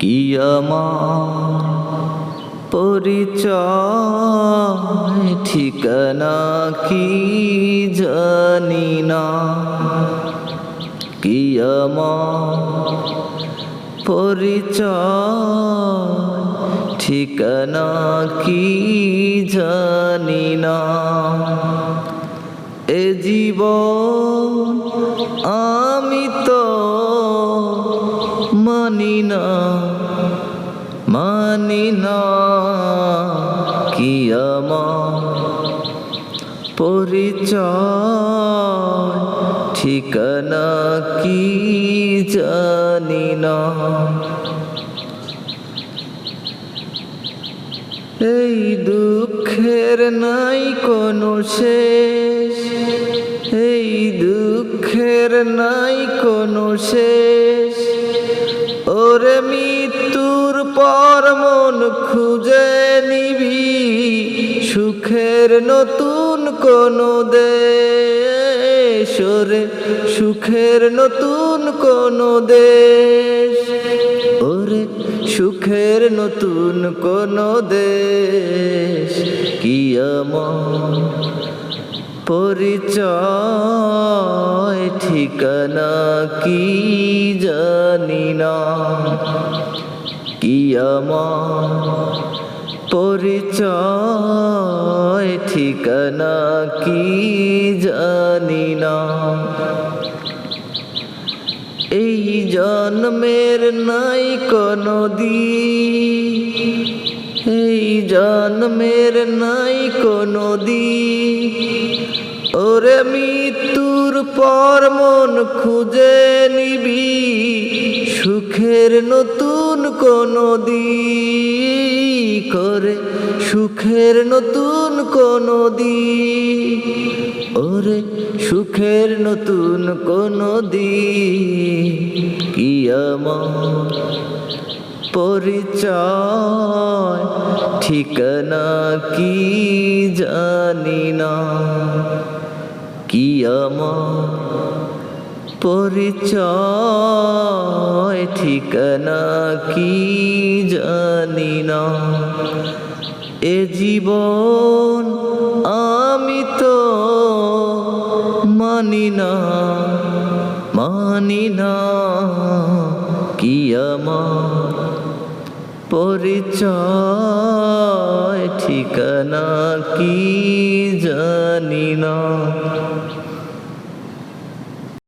কি আমার পরিচয় ঠিকানা কি জানি না, কি আমার পরিচয় ঠিকানা কি জানি না। এ জীবন আমি তো মানি না, মানি না, কি আমার পরিচয় ঠিকানা কি জানি না। এই দুঃখের নাই কোনো শেষ, এই দুঃখের নাই কোনো শেষ, ওরে মৃত্যুর পর মন খুঁজে নিবি সুখের নতুন কোনো দেশ, ওরে সুখের নতুন কোনো দেশ, ওরে সুখের নতুন কোনো দেশ। কি আমার পরিচয় ঠিকানা কি জানি না, কি আমার পরিচয় ঠিকানা কি জানি না। এই জন্মের নাই কোনো দিন, এই জন্মের নাই কোনো দিন, ওরে মৃত্যুর পর মন খুঁজে নিবি সুখের নতুন কোনো দিন, করে সুখের নতুন কোনো দিন, ওরে সুখের নতুন কোনো দিন। কি আমার পরিচয় ঠিকানা কি জানি না, কি আমার পরিচয় ঠিকানা কি জানি না। এ জীবন আমি তো মানি না, মানি না, কি আমার পরিচয় ঠিকানা কি জানি না।